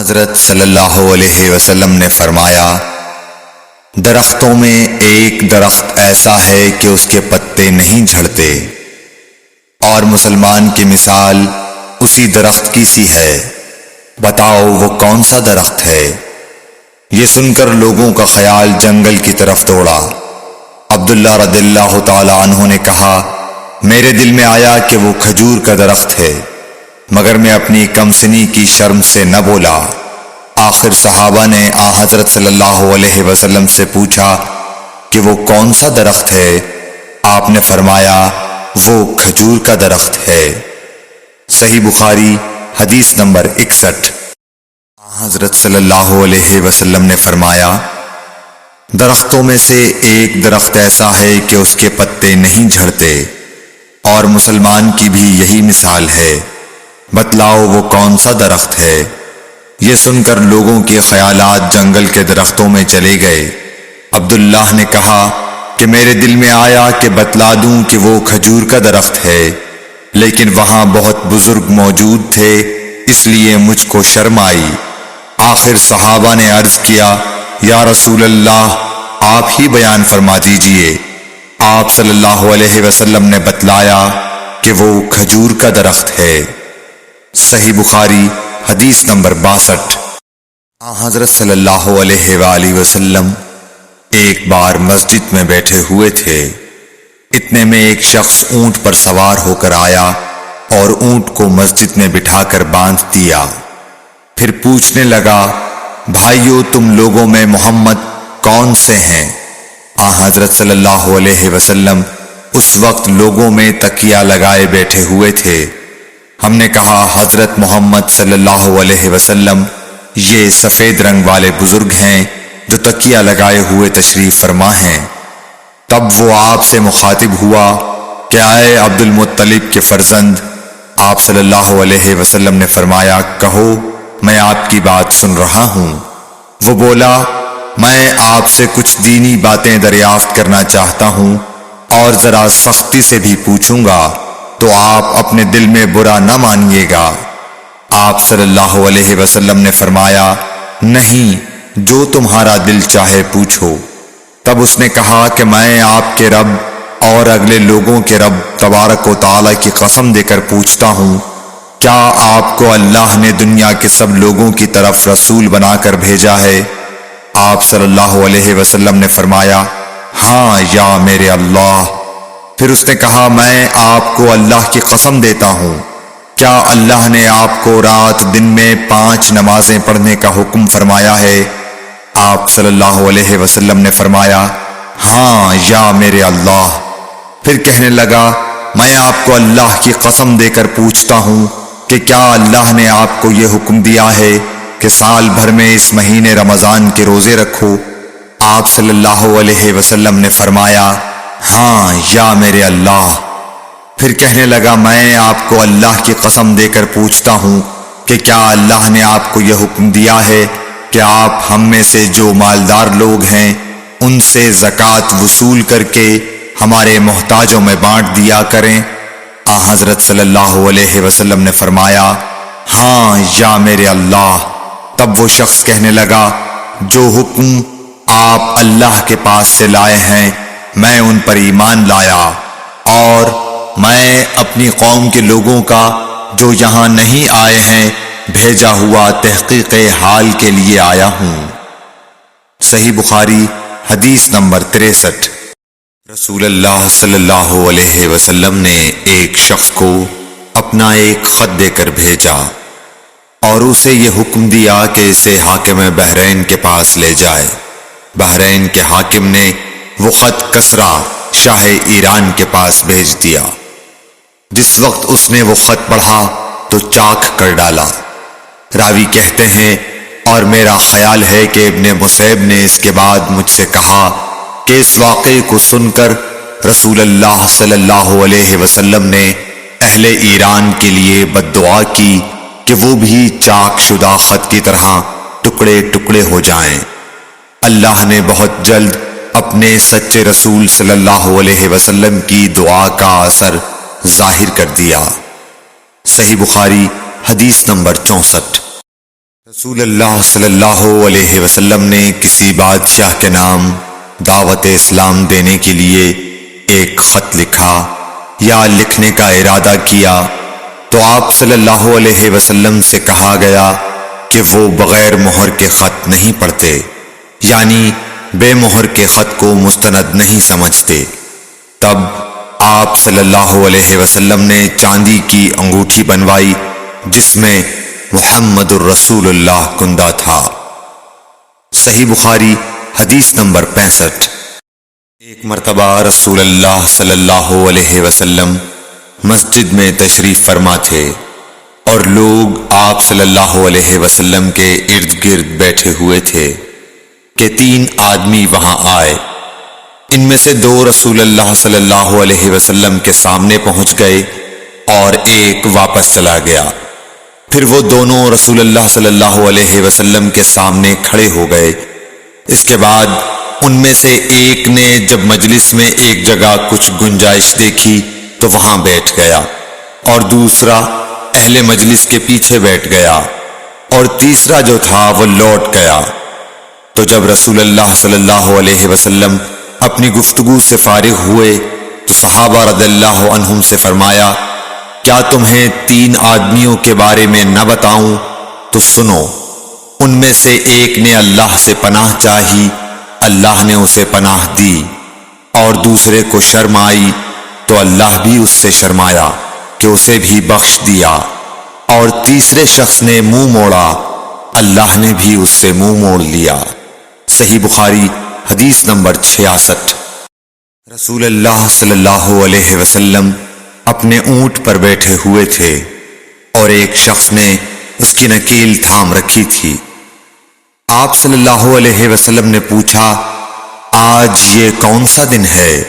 حضرت صلی اللہ علیہ وسلم نے فرمایا، درختوں میں ایک درخت ایسا ہے کہ اس کے پتے نہیں جھڑتے، اور مسلمان کی مثال اسی درخت کی سی ہے، بتاؤ وہ کون سا درخت ہے؟ یہ سن کر لوگوں کا خیال جنگل کی طرف دوڑا۔ عبداللہ رضی اللہ تعالی عنہ نے کہا، میرے دل میں آیا کہ وہ کھجور کا درخت ہے، مگر میں اپنی کم سنی کی شرم سے نہ بولا۔ آخر صحابہ نے حضرت صلی اللہ علیہ وسلم سے پوچھا کہ وہ کون سا درخت ہے؟ آپ نے فرمایا، وہ کھجور کا درخت ہے۔ صحیح بخاری حدیث نمبر 61۔ حضرت صلی اللہ علیہ وسلم نے فرمایا، درختوں میں سے ایک درخت ایسا ہے کہ اس کے پتے نہیں جھڑتے، اور مسلمان کی بھی یہی مثال ہے، بتلاؤ وہ کون سا درخت ہے؟ یہ سن کر لوگوں کے خیالات جنگل کے درختوں میں چلے گئے۔ عبداللہ نے کہا کہ میرے دل میں آیا کہ بتلا دوں کہ وہ کھجور کا درخت ہے، لیکن وہاں بہت بزرگ موجود تھے، اس لیے مجھ کو شرم آئی۔ آخر صحابہ نے عرض کیا، یا رسول اللہ، آپ ہی بیان فرما دیجئے۔ آپ صلی اللہ علیہ وسلم نے بتلایا کہ وہ کھجور کا درخت ہے۔ صحیح بخاری حدیث نمبر 62۔ حضرت صلی اللہ علیہ وآلہ وسلم ایک بار مسجد میں بیٹھے ہوئے تھے، اتنے میں ایک شخص اونٹ پر سوار ہو کر آیا اور اونٹ کو مسجد میں بٹھا کر باندھ دیا۔ پھر پوچھنے لگا، بھائیو تم لوگوں میں محمد کون سے ہیں؟ حضرت صلی اللہ علیہ وسلم اس وقت لوگوں میں تکیہ لگائے بیٹھے ہوئے تھے۔ ہم نے کہا، حضرت محمد صلی اللہ علیہ وسلم یہ سفید رنگ والے بزرگ ہیں جو تکیہ لگائے ہوئے تشریف فرما ہیں۔ تب وہ آپ سے مخاطب ہوا کہ اے عبد المطلب کے فرزند، آپ صلی اللہ علیہ وسلم نے فرمایا، کہو میں آپ کی بات سن رہا ہوں۔ وہ بولا، میں آپ سے کچھ دینی باتیں دریافت کرنا چاہتا ہوں، اور ذرا سختی سے بھی پوچھوں گا تو آپ اپنے دل میں برا نہ مانیے گا۔ آپ صلی اللہ علیہ وسلم نے فرمایا، نہیں، جو تمہارا دل چاہے پوچھو۔ تب اس نے کہا کہ میں آپ کے رب اور اگلے لوگوں کے رب تبارک و تعالی کی قسم دے کر پوچھتا ہوں، کیا آپ کو اللہ نے دنیا کے سب لوگوں کی طرف رسول بنا کر بھیجا ہے؟ آپ صلی اللہ علیہ وسلم نے فرمایا، ہاں یا میرے اللہ۔ پھر اس نے کہا، میں آپ کو اللہ کی قسم دیتا ہوں، کیا اللہ نے آپ کو رات دن میں 5 نمازیں پڑھنے کا حکم فرمایا ہے؟ آپ صلی اللہ علیہ وسلم نے فرمایا، ہاں یا میرے اللہ۔ پھر کہنے لگا، میں آپ کو اللہ کی قسم دے کر پوچھتا ہوں کہ کیا اللہ نے آپ کو یہ حکم دیا ہے کہ سال بھر میں اس مہینے رمضان کے روزے رکھو؟ آپ صلی اللہ علیہ وسلم نے فرمایا، ہاں یا میرے اللہ۔ پھر کہنے لگا، میں آپ کو اللہ کی قسم دے کر پوچھتا ہوں کہ کیا اللہ نے آپ کو یہ حکم دیا ہے کہ آپ ہم میں سے جو مالدار لوگ ہیں ان سے زکوٰۃ وصول کر کے ہمارے محتاجوں میں بانٹ دیا کریں؟ حضرت صلی اللہ علیہ وسلم نے فرمایا، ہاں یا میرے اللہ۔ تب وہ شخص کہنے لگا، جو حکم آپ اللہ کے پاس سے لائے ہیں میں ان پر ایمان لایا، اور میں اپنی قوم کے لوگوں کا جو یہاں نہیں آئے ہیں بھیجا ہوا تحقیق حال کے لیے آیا ہوں۔ صحیح بخاری حدیث نمبر 63۔ رسول اللہ صلی اللہ علیہ وسلم نے ایک شخص کو اپنا ایک خط دے کر بھیجا اور اسے یہ حکم دیا کہ اسے حاکم بحرین کے پاس لے جائے۔ بحرین کے حاکم نے وہ خط کسریٰ شاہ ایران کے پاس بھیج دیا۔ جس وقت اس نے وہ خط پڑھا تو چاک کر ڈالا۔ راوی کہتے ہیں، اور میرا خیال ہے کہ ابن مسیب نے اس کے بعد مجھ سے کہا کہ اس واقعے کو سن کر رسول اللہ صلی اللہ علیہ وسلم نے اہل ایران کے لیے بد دعا کی کہ وہ بھی چاک شدہ خط کی طرح ٹکڑے ٹکڑے ہو جائیں۔ اللہ نے بہت جلد اپنے سچے رسول صلی اللہ علیہ وسلم کی دعا کا اثر ظاہر کر دیا۔ صحیح بخاری حدیث نمبر 64۔ رسول اللہ صلی اللہ علیہ وسلم نے کسی بادشاہ کے نام دعوت اسلام دینے کے لیے ایک خط لکھا یا لکھنے کا ارادہ کیا تو آپ صلی اللہ علیہ وسلم سے کہا گیا کہ وہ بغیر مہر کے خط نہیں پڑھتے، یعنی بے مہر کے خط کو مستند نہیں سمجھتے۔ تب آپ صلی اللہ علیہ وسلم نے چاندی کی انگوٹھی بنوائی جس میں محمد الرسول اللہ کندہ تھا۔ صحیح بخاری حدیث نمبر 65۔ ایک مرتبہ رسول اللہ صلی اللہ علیہ وسلم مسجد میں تشریف فرما تھے اور لوگ آپ صلی اللہ علیہ وسلم کے ارد گرد بیٹھے ہوئے تھے کہ 3 آدمی وہاں آئے۔ ان میں سے 2 رسول اللہ صلی اللہ علیہ وسلم کے سامنے پہنچ گئے اور ایک واپس چلا گیا۔ پھر وہ دونوں رسول اللہ صلی اللہ علیہ وسلم کے سامنے کھڑے ہو گئے۔ اس کے بعد ان میں سے ایک نے جب مجلس میں ایک جگہ کچھ گنجائش دیکھی تو وہاں بیٹھ گیا، اور دوسرا اہل مجلس کے پیچھے بیٹھ گیا، اور تیسرا جو تھا وہ لوٹ گیا۔ تو جب رسول اللہ صلی اللہ علیہ وسلم اپنی گفتگو سے فارغ ہوئے تو صحابہ رضی اللہ عنہم سے فرمایا، کیا تمہیں 3 آدمیوں کے بارے میں نہ بتاؤں؟ تو سنو۔ ان میں سے ایک نے اللہ سے پناہ چاہی، اللہ نے اسے پناہ دی، اور دوسرے کو شرم آئی تو اللہ بھی اس سے شرمایا کہ اسے بھی بخش دیا، اور تیسرے شخص نے منہ موڑا، اللہ نے بھی اس سے منہ موڑ لیا۔ صحیح بخاری حدیث نمبر 66۔ رسول اللہ صلی اللہ علیہ وسلم اپنے اونٹ پر بیٹھے ہوئے تھے اور ایک شخص نے اس کی نکیل تھام رکھی تھی۔ آپ صلی اللہ علیہ وسلم نے پوچھا، آج یہ کون سا دن ہے؟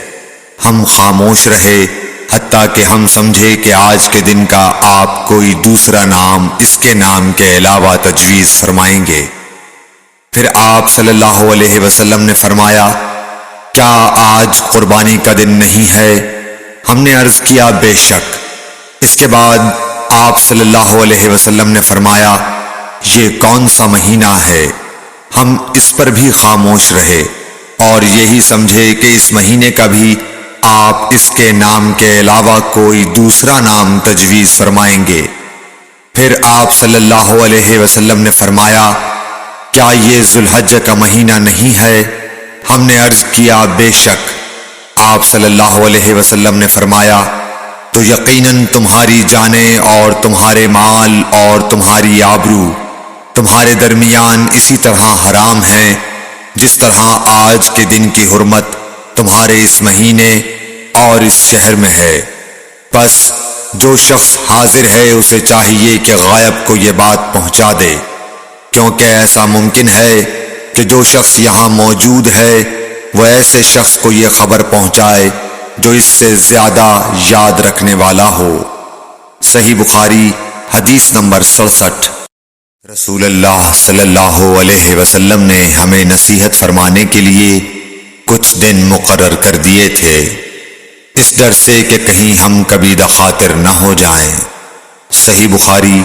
ہم خاموش رہے حتیٰ کہ ہم سمجھے کہ آج کے دن کا آپ کوئی دوسرا نام اس کے نام کے علاوہ تجویز فرمائیں گے۔ پھر آپ صلی اللہ علیہ وسلم نے فرمایا، کیا آج قربانی کا دن نہیں ہے؟ ہم نے عرض کیا، بے شک۔ اس کے بعد آپ صلی اللہ علیہ وسلم نے فرمایا، یہ کون سا مہینہ ہے؟ ہم اس پر بھی خاموش رہے اور یہی سمجھے کہ اس مہینے کا بھی آپ اس کے نام کے علاوہ کوئی دوسرا نام تجویز فرمائیں گے۔ پھر آپ صلی اللہ علیہ وسلم نے فرمایا، کیا یہ ذوالحجہ کا مہینہ نہیں ہے؟ ہم نے عرض کیا، بے شک۔ آپ صلی اللہ علیہ وسلم نے فرمایا، تو یقیناً تمہاری جانیں اور تمہارے مال اور تمہاری آبرو تمہارے درمیان اسی طرح حرام ہیں جس طرح آج کے دن کی حرمت تمہارے اس مہینے اور اس شہر میں ہے۔ پس جو شخص حاضر ہے اسے چاہیے کہ غائب کو یہ بات پہنچا دے، کیونکہ ایسا ممکن ہے کہ جو شخص یہاں موجود ہے وہ ایسے شخص کو یہ خبر پہنچائے جو اس سے زیادہ یاد رکھنے والا ہو۔ صحیح بخاری حدیث نمبر 67۔ رسول اللہ صلی اللہ علیہ وسلم نے ہمیں نصیحت فرمانے کے لیے کچھ دن مقرر کر دیے تھے، اس ڈر سے کہ کہیں ہم کبھی دخاطر نہ ہو جائیں۔ صحیح بخاری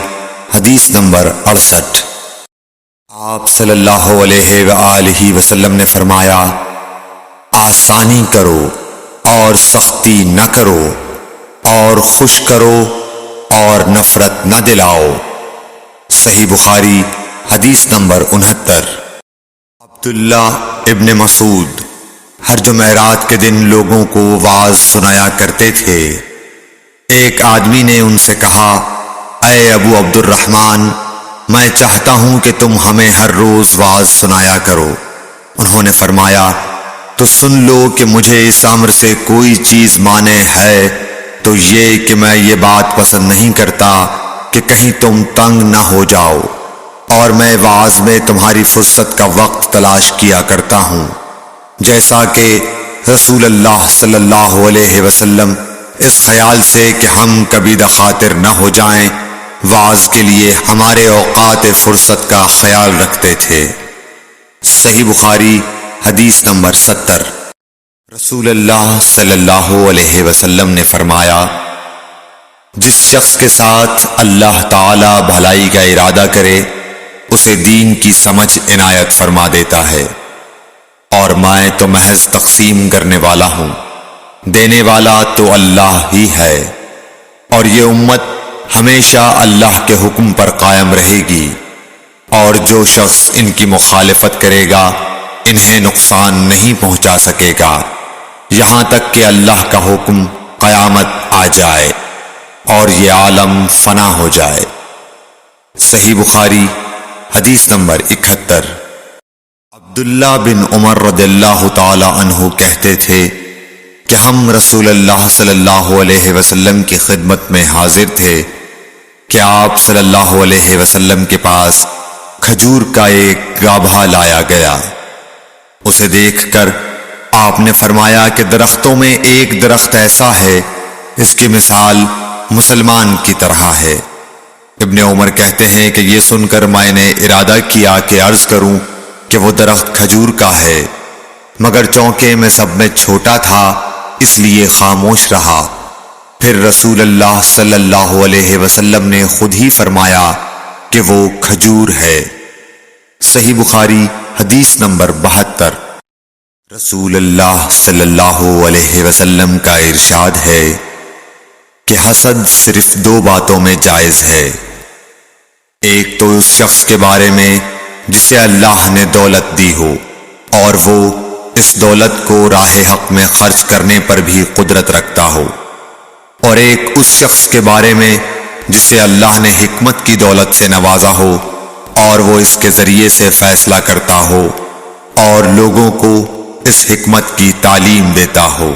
حدیث نمبر 68۔ آپ صلی اللہ علیہ وآلہ وسلم نے فرمایا، آسانی کرو اور سختی نہ کرو، اور خوش کرو اور نفرت نہ دلاؤ۔ صحیح بخاری حدیث نمبر 69۔ عبداللہ ابن مسعود ہر جمعرات کے دن لوگوں کو وعظ سنایا کرتے تھے۔ ایک آدمی نے ان سے کہا، اے ابو عبد الرحمن، میں چاہتا ہوں کہ تم ہمیں ہر روز وعظ سنایا کرو۔ انہوں نے فرمایا، تو سن لو کہ مجھے اس امر سے کوئی چیز مانع ہے تو یہ کہ میں یہ بات پسند نہیں کرتا کہ کہیں تم تنگ نہ ہو جاؤ، اور میں وعظ میں تمہاری فرصت کا وقت تلاش کیا کرتا ہوں، جیسا کہ رسول اللہ صلی اللہ علیہ وسلم اس خیال سے کہ ہم کبھی دخاطر نہ ہو جائیں وعظ کے لیے ہمارے اوقات فرصت کا خیال رکھتے تھے۔ صحیح بخاری حدیث نمبر 70۔ رسول اللہ صلی اللہ علیہ وسلم نے فرمایا، جس شخص کے ساتھ اللہ تعالی بھلائی کا ارادہ کرے اسے دین کی سمجھ عنایت فرما دیتا ہے، اور میں تو محض تقسیم کرنے والا ہوں، دینے والا تو اللہ ہی ہے، اور یہ امت ہمیشہ اللہ کے حکم پر قائم رہے گی، اور جو شخص ان کی مخالفت کرے گا انہیں نقصان نہیں پہنچا سکے گا یہاں تک کہ اللہ کا حکم قیامت آ جائے اور یہ عالم فنا ہو جائے۔ صحیح بخاری حدیث نمبر 71۔ عبداللہ بن عمر رضی اللہ تعالی عنہ کہتے تھے کہ ہم رسول اللہ صلی اللہ علیہ وسلم کی خدمت میں حاضر تھے کہ آپ صلی اللہ علیہ وسلم کے پاس کھجور کا ایک گابھا لایا گیا۔ اسے دیکھ کر آپ نے فرمایا کہ درختوں میں ایک درخت ایسا ہے اس کی مثال مسلمان کی طرح ہے۔ ابن عمر کہتے ہیں کہ یہ سن کر میں نے ارادہ کیا کہ عرض کروں کہ وہ درخت کھجور کا ہے، مگر چونکہ میں سب میں چھوٹا تھا اس لیے خاموش رہا۔ پھر رسول اللہ صلی اللہ علیہ وسلم نے خود ہی فرمایا کہ وہ کھجور ہے۔ صحیح بخاری حدیث نمبر 72۔ رسول اللہ صلی اللہ علیہ وسلم کا ارشاد ہے کہ حسد صرف دو باتوں میں جائز ہے، ایک تو اس شخص کے بارے میں جسے اللہ نے دولت دی ہو اور وہ اس دولت کو راہ حق میں خرچ کرنے پر بھی قدرت رکھتا ہو، اور ایک اس شخص کے بارے میں جسے اللہ نے حکمت کی دولت سے نوازا ہو اور وہ اس کے ذریعے سے فیصلہ کرتا ہو اور لوگوں کو اس حکمت کی تعلیم دیتا ہو۔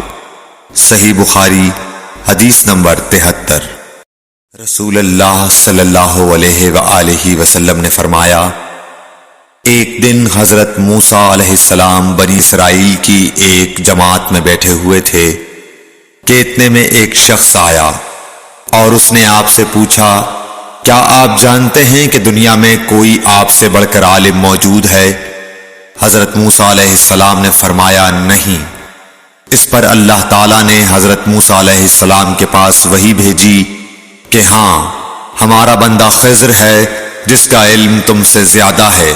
صحیح بخاری حدیث نمبر 73۔ رسول اللہ صلی اللہ علیہ وآلہ وسلم نے فرمایا، ایک دن حضرت موسیٰ علیہ السلام بنی اسرائیل کی ایک جماعت میں بیٹھے ہوئے تھے کہ اتنے میں ایک شخص آیا اور اس نے آپ سے پوچھا، کیا آپ جانتے ہیں کہ دنیا میں کوئی آپ سے بڑھ کر عالم موجود ہے؟ حضرت موسیٰ علیہ السلام نے فرمایا، نہیں۔ اس پر اللہ تعالیٰ نے حضرت موسیٰ علیہ السلام کے پاس وحی بھیجی کہ ہاں، ہمارا بندہ خضر ہے جس کا علم تم سے زیادہ ہے۔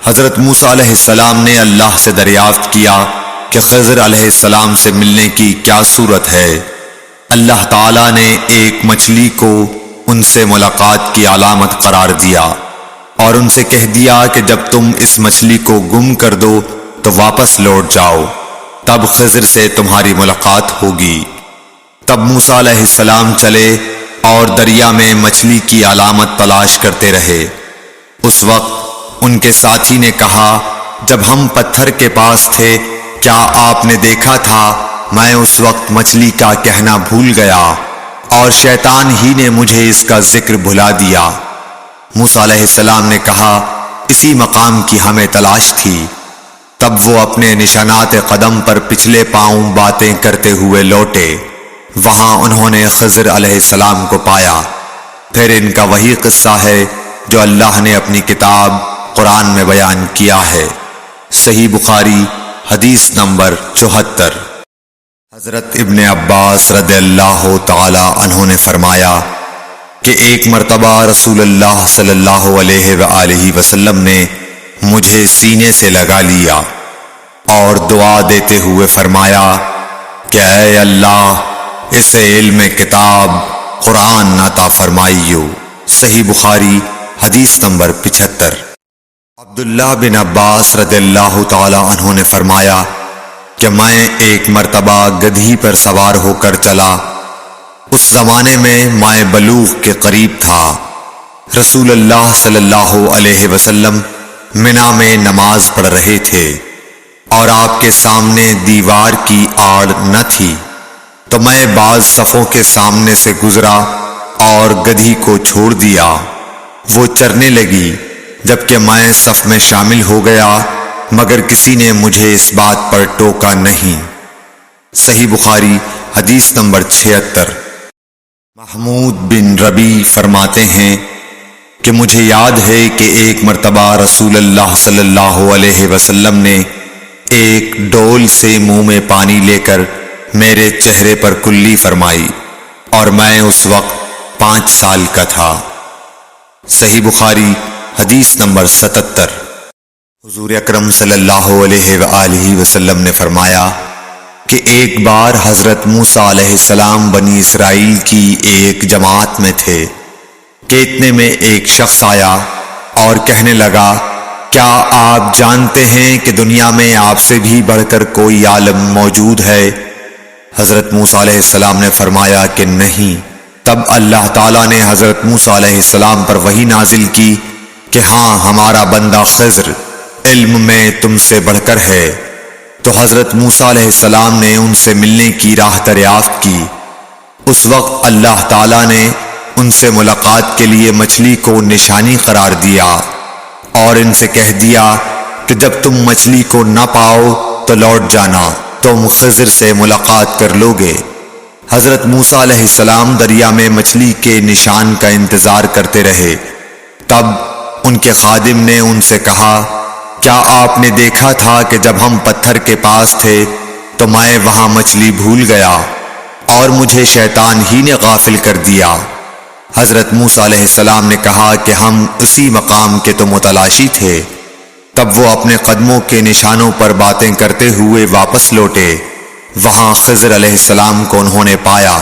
حضرت موسیٰ علیہ السلام نے اللہ سے دریافت کیا کہ خضر علیہ السلام سے ملنے کی کیا صورت ہے؟ اللہ تعالیٰ نے ایک مچھلی کو ان سے ملاقات کی علامت قرار دیا اور ان سے کہہ دیا کہ جب تم اس مچھلی کو گم کر دو تو واپس لوٹ جاؤ، تب خضر سے تمہاری ملاقات ہوگی۔ تب موسیٰ علیہ السلام چلے اور دریا میں مچھلی کی علامت تلاش کرتے رہے۔ اس وقت ان کے ساتھی نے کہا، جب ہم پتھر کے پاس تھے کیا آپ نے دیکھا تھا؟ میں اس وقت مچھلی کا کہنا بھول گیا اور شیطان ہی نے مجھے اس کا ذکر بھلا دیا۔ موسیٰ علیہ السلام نے کہا، اسی مقام کی ہمیں تلاش تھی۔ تب وہ اپنے نشانات قدم پر پچھلے پاؤں باتیں کرتے ہوئے لوٹے۔ وہاں انہوں نے خضر علیہ السلام کو پایا۔ پھر ان کا وہی قصہ ہے جو اللہ نے اپنی کتاب قرآن میں بیان کیا ہے۔ صحیح بخاری حدیث نمبر 74۔ حضرت ابن عباس رضی اللہ تعالی عنہ نے فرمایا کہ ایک مرتبہ رسول اللہ صلی اللہ علیہ وآلہ وسلم نے مجھے سینے سے لگا لیا اور دعا دیتے ہوئے فرمایا کہ اے اللہ، اسے علم کتاب قرآن عطا فرمائیو۔ صحیح بخاری حدیث نمبر 75۔ عبداللہ بن عباس رضی اللہ تعالی عنہ نے فرمایا کہ میں ایک مرتبہ گدھی پر سوار ہو کر چلا۔ اس زمانے میں میں بلوغ کے قریب تھا۔ رسول اللہ صلی اللہ علیہ وسلم منا میں نماز پڑھ رہے تھے اور آپ کے سامنے دیوار کی آڑ نہ تھی، تو میں بعض صفوں کے سامنے سے گزرا اور گدھی کو چھوڑ دیا۔ وہ چرنے لگی، جبکہ میں صف میں شامل ہو گیا، مگر کسی نے مجھے اس بات پر ٹوکا نہیں۔ صحیح بخاری حدیث نمبر 76۔ محمود بن ربی فرماتے ہیں کہ مجھے یاد ہے کہ ایک مرتبہ رسول اللہ صلی اللہ علیہ وسلم نے ایک ڈول سے منہ میں پانی لے کر میرے چہرے پر کلی فرمائی اور میں اس وقت 5 سال کا تھا۔ صحیح بخاری حدیث نمبر 77۔ حضور اکرم صلی اللہ علیہ وآلہ وسلم نے فرمایا کہ ایک بار حضرت موسیٰ علیہ السلام بنی اسرائیل کی ایک جماعت میں تھے کہ اتنے میں ایک شخص آیا اور کہنے لگا، کیا آپ جانتے ہیں کہ دنیا میں آپ سے بھی بڑھ کر کوئی عالم موجود ہے؟ حضرت موسیٰ علیہ السلام نے فرمایا کہ نہیں۔ تب اللہ تعالیٰ نے حضرت موسیٰ علیہ السلام پر وحی نازل کی کہ ہاں، ہمارا بندہ خضر علم میں تم سے بڑھ کر ہے۔ تو حضرت موسیٰ علیہ السلام نے ان سے ملنے کی راہ دریافت کی۔ اس وقت اللہ تعالیٰ نے ان سے ملاقات کے لیے مچھلی کو نشانی قرار دیا اور ان سے کہہ دیا کہ جب تم مچھلی کو نہ پاؤ تو لوٹ جانا، تم خضر سے ملاقات کر لوگے۔ حضرت موسیٰ علیہ السلام دریا میں مچھلی کے نشان کا انتظار کرتے رہے۔ تب ان کے خادم نے ان سے کہا، کیا آپ نے دیکھا تھا کہ جب ہم پتھر کے پاس تھے تو میں وہاں مچھلی بھول گیا اور مجھے شیطان ہی نے غافل کر دیا؟ حضرت موسیٰ علیہ السلام نے کہا کہ ہم اسی مقام کے تو متلاشی تھے۔ تب وہ اپنے قدموں کے نشانوں پر باتیں کرتے ہوئے واپس لوٹے۔ وہاں خضر علیہ السلام کو انہوں نے پایا۔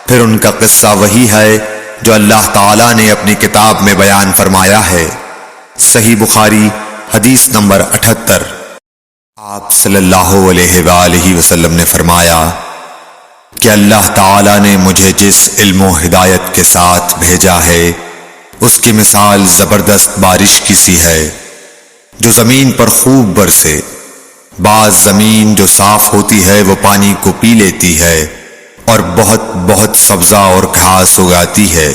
پھر ان کا قصہ وہی ہے جو اللہ تعالیٰ نے اپنی کتاب میں بیان فرمایا ہے۔ صحیح بخاری حدیث نمبر 78۔ آپ صلی اللہ علیہ وآلہ وسلم نے فرمایا کہ اللہ تعالیٰ نے مجھے جس علم و ہدایت کے ساتھ بھیجا ہے اس کی مثال زبردست بارش کی سی ہے جو زمین پر خوب برسے۔ بعض زمین جو صاف ہوتی ہے وہ پانی کو پی لیتی ہے اور بہت سبزہ اور گھاس اگاتی ہے،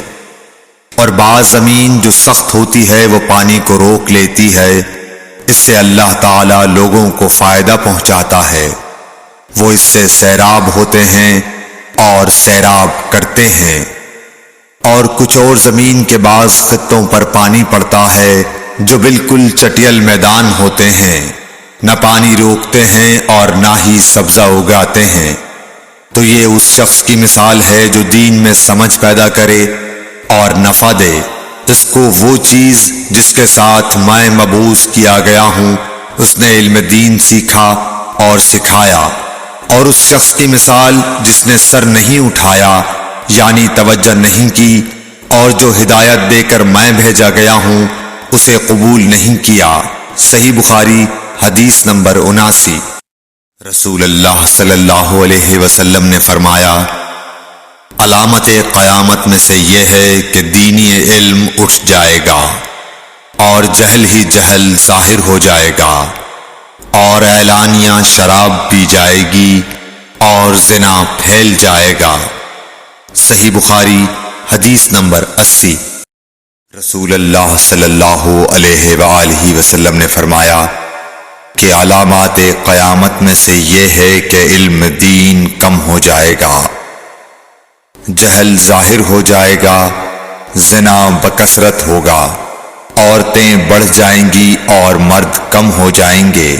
اور بعض زمین جو سخت ہوتی ہے وہ پانی کو روک لیتی ہے۔ اس سے اللہ تعالیٰ لوگوں کو فائدہ پہنچاتا ہے، وہ اس سے سیراب ہوتے ہیں اور سیراب کرتے ہیں۔ اور کچھ اور زمین کے بعض خطوں پر پانی پڑتا ہے جو بالکل چٹیل میدان ہوتے ہیں، نہ پانی روکتے ہیں اور نہ ہی سبزہ اگاتے ہیں۔ تو یہ اس شخص کی مثال ہے جو دین میں سمجھ پیدا کرے اور نفع دے، اس کو وہ چیز جس کے ساتھ میں مبعوث کیا گیا ہوں اس نے علم دین سیکھا اور سکھایا۔ اور اس شخص کی مثال جس نے سر نہیں اٹھایا یعنی توجہ نہیں کی اور جو ہدایت دے کر میں بھیجا گیا ہوں اسے قبول نہیں کیا۔ صحیح بخاری حدیث نمبر 79۔ رسول اللہ صلی اللہ علیہ وسلم نے فرمایا، علامت قیامت میں سے یہ ہے کہ دینی علم اٹھ جائے گا اور جہل ہی جہل ظاہر ہو جائے گا، اور اعلانیہ شراب پی جائے گی اور زنا پھیل جائے گا۔ صحیح بخاری حدیث نمبر 80۔ رسول اللہ صلی اللہ علیہ وآلہ وسلم نے فرمایا کہ علامات قیامت میں سے یہ ہے کہ علم دین کم ہو جائے گا، جہل ظاہر ہو جائے گا، زنا بکثرت ہوگا، عورتیں بڑھ جائیں گی اور مرد کم ہو جائیں گے،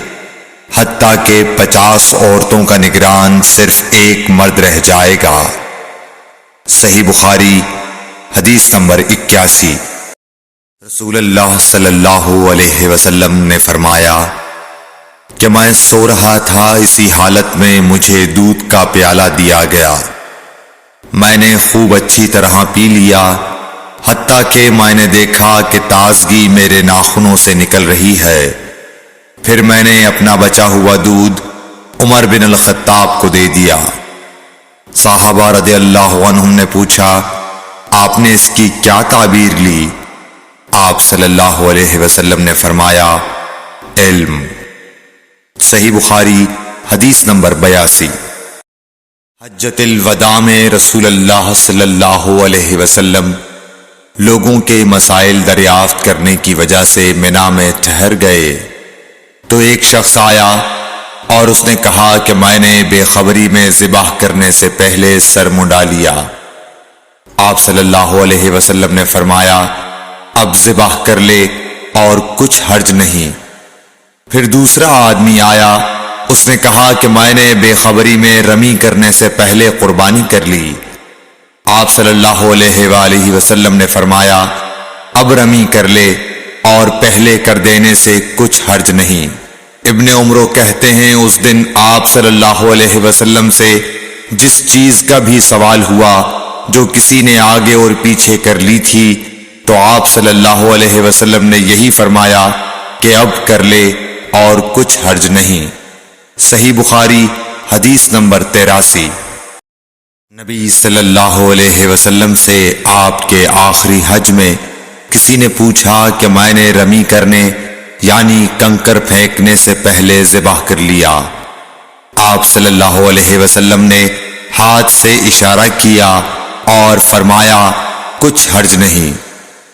حتیٰ کہ 50 عورتوں کا نگران صرف ایک مرد رہ جائے گا۔ صحیح بخاری حدیث نمبر 81۔ رسول اللہ صلی اللہ علیہ وسلم نے فرمایا کہ میں سو رہا تھا، اسی حالت میں مجھے دودھ کا پیالہ دیا گیا، میں نے خوب اچھی طرح پی لیا، حتیٰ کہ میں نے دیکھا کہ تازگی میرے ناخنوں سے نکل رہی ہے۔ پھر میں نے اپنا بچا ہوا دودھ عمر بن الخطاب کو دے دیا۔ صحابہ رضی اللہ عنہم نے پوچھا، آپ نے اس کی کیا تعبیر لی؟ آپ صلی اللہ علیہ وسلم نے فرمایا، علم۔ صحیح بخاری حدیث نمبر 82۔ حجۃ الوداع میں رسول اللہ صلی اللہ علیہ وسلم لوگوں کے مسائل دریافت کرنے کی وجہ سے منا میں ٹھہر گئے تو ایک شخص آیا اور اس نے کہا کہ میں نے بے خبری میں ذبح کرنے سے پہلے سر منڈا لیا۔ آپ صلی اللہ علیہ وسلم نے فرمایا، اب ذبح کر لے اور کچھ حرج نہیں۔ پھر دوسرا آدمی آیا، اس نے کہا کہ میں نے بے خبری میں رمی کرنے سے پہلے قربانی کر لی۔ آپ صلی اللہ علیہ وآلہ وسلم نے فرمایا، اب رمی کر لے اور پہلے کر دینے سے کچھ حرج نہیں۔ ابن عمرو کہتے ہیں اس دن آپ صلی اللہ علیہ وسلم سے جس چیز کا بھی سوال ہوا جو کسی نے آگے اور پیچھے کر لی تھی تو آپ صلی اللہ علیہ وسلم نے یہی فرمایا کہ اب کر لے اور کچھ حرج نہیں۔ صحیح بخاری حدیث نمبر 83۔ نبی صلی اللہ علیہ وسلم سے آپ کے آخری حج میں کسی نے پوچھا کہ میں نے رمی کرنے یعنی کنکر پھینکنے سے پہلے ذبح کر لیا۔ آپ صلی اللہ علیہ وسلم نے ہاتھ سے اشارہ کیا اور فرمایا کچھ حرج نہیں۔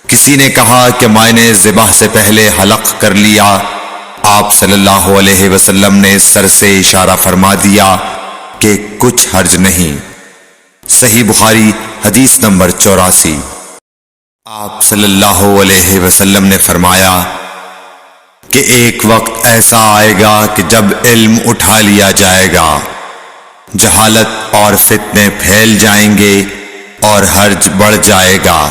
کسی نے کہا کہ میں نے ذبح سے پہلے حلق کر لیا۔ آپ صلی اللہ علیہ وسلم نے سر سے اشارہ فرما دیا کہ کچھ حرج نہیں۔ صحیح بخاری حدیث نمبر 84۔ آپ صلی اللہ علیہ وسلم نے فرمایا کہ ایک وقت ایسا آئے گا کہ جب علم اٹھا لیا جائے گا، جہالت اور فتنے پھیل جائیں گے اور حرج بڑھ جائے گا۔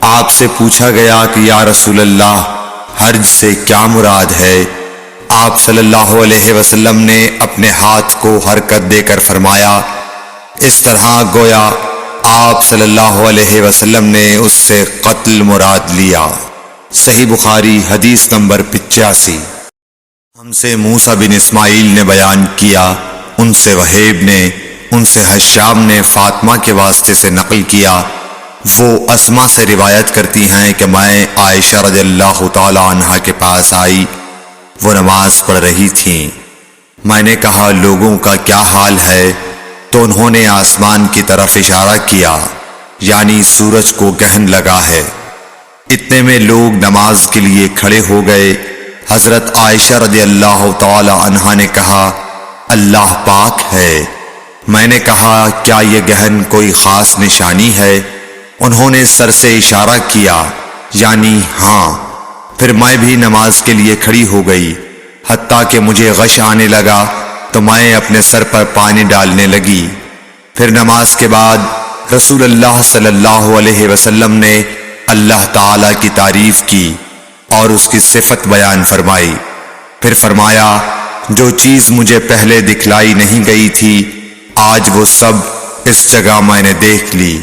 آپ سے پوچھا گیا کہ یا رسول اللہ حرج سے کیا مراد ہے؟ آپ صلی اللہ علیہ وسلم نے اپنے ہاتھ کو حرکت دے کر فرمایا، اس طرح گویا آپ صلی اللہ علیہ وسلم نے اس سے قتل مراد لیا۔ صحیح بخاری حدیث نمبر 85۔ ہم سے موسیٰ بن اسماعیل نے بیان کیا، ان سے وہیب نے، ان سے حشام نے فاطمہ کے واسطے سے نقل کیا، وہ اسما سے روایت کرتی ہیں کہ میں عائشہ رضی اللہ تعالی عنہا کے پاس آئی، وہ نماز پڑھ رہی تھیں۔ میں نے کہا لوگوں کا کیا حال ہے؟ تو انہوں نے آسمان کی طرف اشارہ کیا، یعنی سورج کو گہن لگا ہے۔ اتنے میں لوگ نماز کے لیے کھڑے ہو گئے۔ حضرت عائشہ رضی اللہ تعالی عنہا نے کہا اللہ پاک ہے۔ میں نے کہا کیا یہ گہن کوئی خاص نشانی ہے؟ انہوں نے سر سے اشارہ کیا، یعنی ہاں۔ پھر میں بھی نماز کے لیے کھڑی ہو گئی، حتیٰ کہ مجھے غش آنے لگا تو میں اپنے سر پر پانی ڈالنے لگی۔ پھر نماز کے بعد رسول اللہ صلی اللہ علیہ وسلم نے اللہ تعالی کی تعریف کی اور اس کی صفت بیان فرمائی۔ پھر فرمایا جو چیز مجھے پہلے دکھلائی نہیں گئی تھی آج وہ سب اس جگہ میں نے دیکھ لی،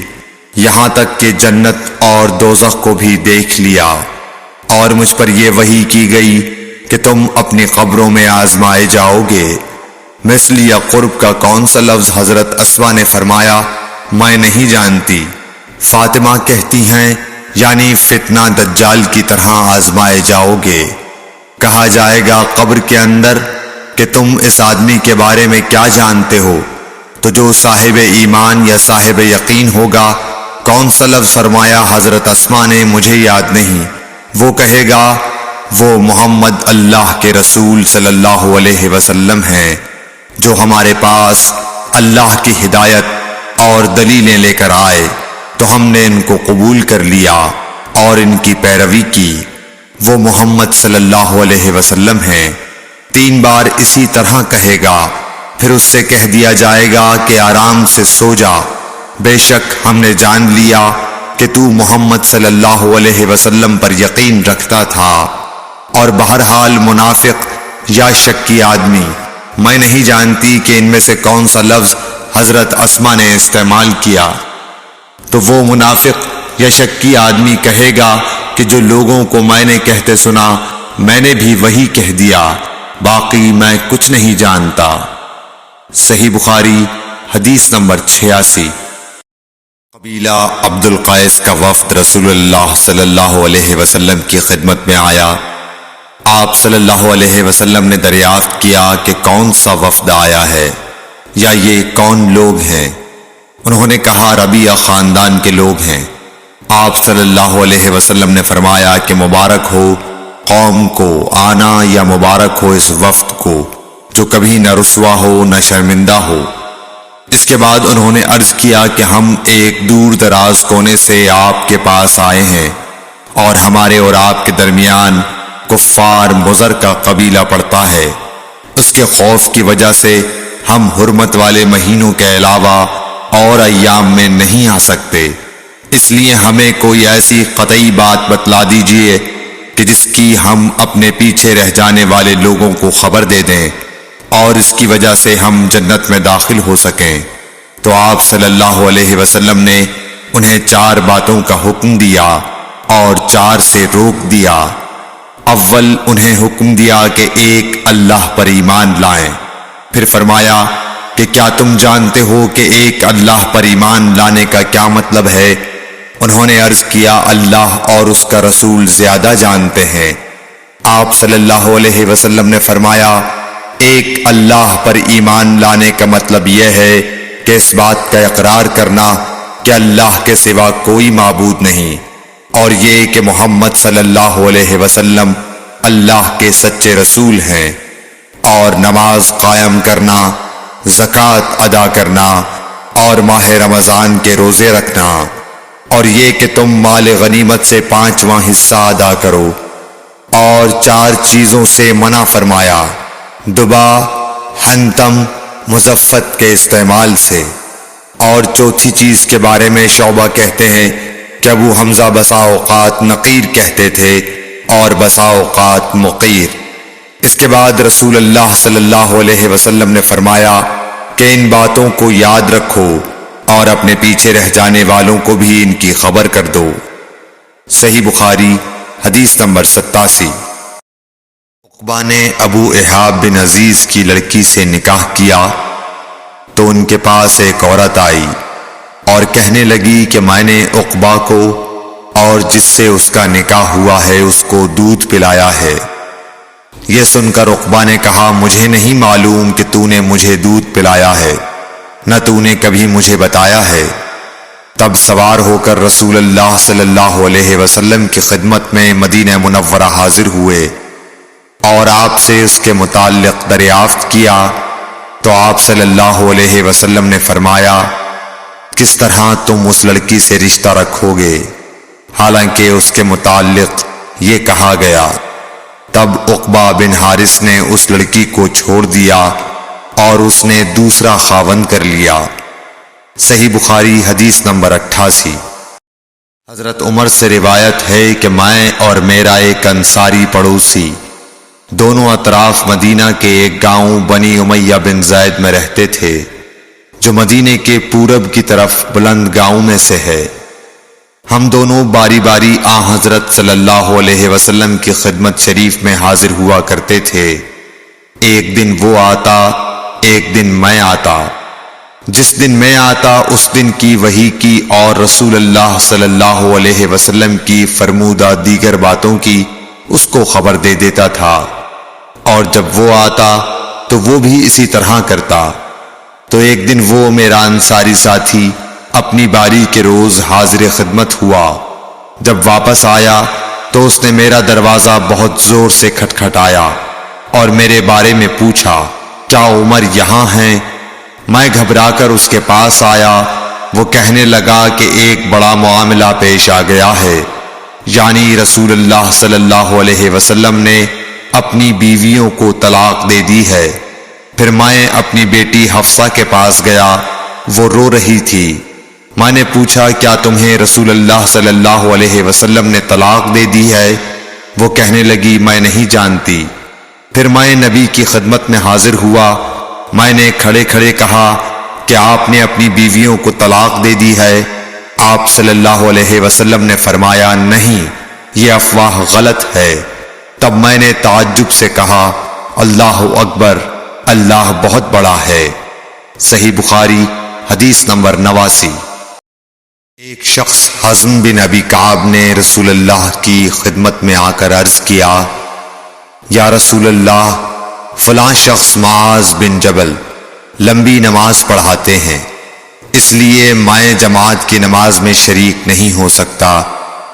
یہاں تک کہ جنت اور دوزخ کو بھی دیکھ لیا، اور مجھ پر یہ وحی کی گئی کہ تم اپنی قبروں میں آزمائے جاؤ گے۔ مثل یا قرب کا کون سا لفظ؟ حضرت اسما نے فرمایا میں نہیں جانتی۔ فاطمہ کہتی ہیں یعنی فتنہ دجال کی طرح آزمائے جاؤ گے۔ کہا جائے گا قبر کے اندر کہ تم اس آدمی کے بارے میں کیا جانتے ہو؟ تو جو صاحب ایمان یا صاحب یقین ہوگا، کون سا لفظ فرمایا؟ حضرت اسما نے مجھے یاد نہیں۔ وہ کہے گا وہ محمد اللہ کے رسول صلی اللہ علیہ وسلم ہیں جو ہمارے پاس اللہ کی ہدایت اور دلیلیں لے کر آئے تو ہم نے ان کو قبول کر لیا اور ان کی پیروی کی۔ وہ محمد صلی اللہ علیہ وسلم ہیں۔ 3 بار اسی طرح کہے گا، پھر اس سے کہہ دیا جائے گا کہ آرام سے سو جا، بے شک ہم نے جان لیا کہ تو محمد صلی اللہ علیہ وسلم پر یقین رکھتا تھا۔ اور بہرحال منافق یا شکی آدمی، میں نہیں جانتی کہ ان میں سے کون سا لفظ حضرت اسما نے استعمال کیا، تو وہ منافق یا شکی آدمی کہے گا کہ جو لوگوں کو میں نے کہتے سنا میں نے بھی وہی کہہ دیا، باقی میں کچھ نہیں جانتا۔ صحیح بخاری حدیث نمبر 86۔ قبیلہ عبد القیس کا وفد رسول اللہ صلی اللہ علیہ وسلم کی خدمت میں آیا۔ آپ صلی اللہ علیہ وسلم نے دریافت کیا کہ کون سا وفد آیا ہے یا یہ کون لوگ ہیں؟ انہوں نے کہا ربیعہ خاندان کے لوگ ہیں۔ آپ صلی اللہ علیہ وسلم نے فرمایا کہ مبارک ہو قوم کو آنا یا مبارک ہو اس وفد کو جو کبھی نہ رسوا ہو نہ شرمندہ ہو۔ اس کے بعد انہوں نے عرض کیا کہ ہم ایک دور دراز کونے سے آپ کے پاس آئے ہیں اور ہمارے اور آپ کے درمیان کفار مضر کا قبیلہ پڑتا ہے، اس کے خوف کی وجہ سے ہم حرمت والے مہینوں کے علاوہ اور ایام میں نہیں آ سکتے، اس لیے ہمیں کوئی ایسی قطعی بات بتلا دیجئے کہ جس کی ہم اپنے پیچھے رہ جانے والے لوگوں کو خبر دے دیں اور اس کی وجہ سے ہم جنت میں داخل ہو سکیں۔ تو آپ صلی اللہ علیہ وسلم نے انہیں 4 باتوں کا حکم دیا اور 4 سے روک دیا۔ اول انہیں حکم دیا کہ ایک اللہ پر ایمان لائیں، پھر فرمایا کہ کیا تم جانتے ہو کہ ایک اللہ پر ایمان لانے کا کیا مطلب ہے؟ انہوں نے عرض کیا اللہ اور اس کا رسول زیادہ جانتے ہیں۔ آپ صلی اللہ علیہ وسلم نے فرمایا ایک اللہ پر ایمان لانے کا مطلب یہ ہے کہ اس بات کا اقرار کرنا کہ اللہ کے سوا کوئی معبود نہیں، اور یہ کہ محمد صلی اللہ علیہ وسلم اللہ کے سچے رسول ہیں، اور نماز قائم کرنا، زکوٰۃ ادا کرنا اور ماہ رمضان کے روزے رکھنا، اور یہ کہ تم مال غنیمت سے 5واں حصہ ادا کرو، اور 4 چیزوں سے منع فرمایا، دبا، حنتم، مزفت کے استعمال سے۔ اور چوتھی چیز کے بارے میں شعبہ کہتے ہیں کہ ابو حمزہ بسا اوقات نقیر کہتے تھے اور بسا اوقات مقیر۔ اس کے بعد رسول اللہ صلی اللہ علیہ وسلم نے فرمایا کہ ان باتوں کو یاد رکھو اور اپنے پیچھے رہ جانے والوں کو بھی ان کی خبر کر دو۔ صحیح بخاری حدیث نمبر 87۔ عقبہ نے ابو احاب بن عزیز کی لڑکی سے نکاح کیا تو ان کے پاس ایک عورت آئی اور کہنے لگی کہ میں نے عقبہ کو اور جس سے اس کا نکاح ہوا ہے اس کو دودھ پلایا ہے۔ یہ سن کر عقبہ نے کہا مجھے نہیں معلوم کہ تو نے مجھے دودھ پلایا ہے، نہ تو نے کبھی مجھے بتایا ہے۔ تب سوار ہو کر رسول اللہ صلی اللہ علیہ وسلم کی خدمت میں مدینہ منورہ حاضر ہوئے اور آپ سے اس کے متعلق دریافت کیا تو آپ صلی اللہ علیہ وسلم نے فرمایا کس طرح تم اس لڑکی سے رشتہ رکھو گے، حالانکہ اس کے متعلق یہ کہا گیا۔ تب عقبہ بن حارث نے اس لڑکی کو چھوڑ دیا اور اس نے دوسرا خاوند کر لیا۔ صحیح بخاری حدیث نمبر 88۔ حضرت عمر سے روایت ہے کہ میں اور میرا ایک انصاری پڑوسی دونوں اطراف مدینہ کے ایک گاؤں بنی امیہ بن زید میں رہتے تھے، جو مدینے کے پورب کی طرف بلند گاؤں میں سے ہے۔ ہم دونوں باری باری حضرت صلی اللہ علیہ وسلم کی خدمت شریف میں حاضر ہوا کرتے تھے۔ ایک دن وہ آتا، ایک دن میں آتا۔ جس دن میں آتا اس دن کی وحی کی اور رسول اللہ صلی اللہ علیہ وسلم کی فرمودہ دیگر باتوں کی اس کو خبر دے دیتا تھا، اور جب وہ آتا تو وہ بھی اسی طرح کرتا۔ تو ایک دن وہ میرا انصاری ساتھی اپنی باری کے روز حاضر خدمت ہوا۔ جب واپس آیا تو اس نے میرا دروازہ بہت زور سے کھٹکھٹایا اور میرے بارے میں پوچھا کیا عمر یہاں ہیں؟ میں گھبرا کر اس کے پاس آیا۔ وہ کہنے لگا کہ ایک بڑا معاملہ پیش آ گیا ہے، یعنی رسول اللہ صلی اللہ علیہ وسلم نے اپنی بیویوں کو طلاق دے دی ہے۔ پھر میں اپنی بیٹی حفصہ کے پاس گیا، وہ رو رہی تھی۔ میں نے پوچھا کیا تمہیں رسول اللہ صلی اللہ علیہ وسلم نے طلاق دے دی ہے؟ وہ کہنے لگی میں نہیں جانتی۔ پھر میں نبی کی خدمت میں حاضر ہوا۔ میں نے کھڑے کھڑے کہا کہ آپ نے اپنی بیویوں کو طلاق دے دی ہے؟ آپ صلی اللہ علیہ وسلم نے فرمایا نہیں، یہ افواہ غلط ہے۔ تب میں نے تعجب سے کہا اللہ اکبر، اللہ بہت بڑا ہے۔ صحیح بخاری حدیث نمبر 89۔ ایک شخص حزن بن ابی کعب نے رسول اللہ کی خدمت میں آ کر عرض کیا یا رسول اللہ، فلاں شخص معاذ بن جبل لمبی نماز پڑھاتے ہیں، اس لیے میں جماعت کی نماز میں شریک نہیں ہو سکتا،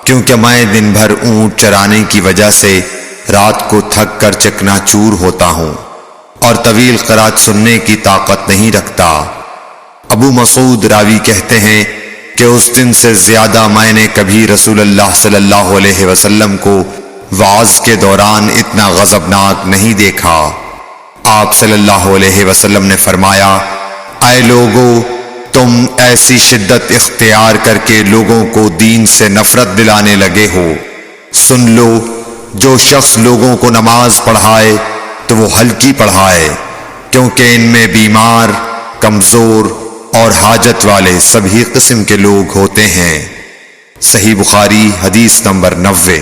کیونکہ میں دن بھر اونٹ چرانے کی وجہ سے رات کو تھک کر چکنا چور ہوتا ہوں اور طویل قرات سننے کی طاقت نہیں رکھتا۔ ابو مسعود راوی کہتے ہیں کہ اس دن سے زیادہ میں نے کبھی رسول اللہ صلی اللہ علیہ وسلم کو وعظ کے دوران اتنا غضبناک نہیں دیکھا۔ آپ صلی اللہ علیہ وسلم نے فرمایا اے لوگو، تم ایسی شدت اختیار کر کے لوگوں کو دین سے نفرت دلانے لگے ہو، سن لو جو شخص لوگوں کو نماز پڑھائے تو وہ ہلکی پڑھائے، کیونکہ ان میں بیمار، کمزور اور حاجت والے سبھی قسم کے لوگ ہوتے ہیں۔ صحیح بخاری حدیث نمبر 90۔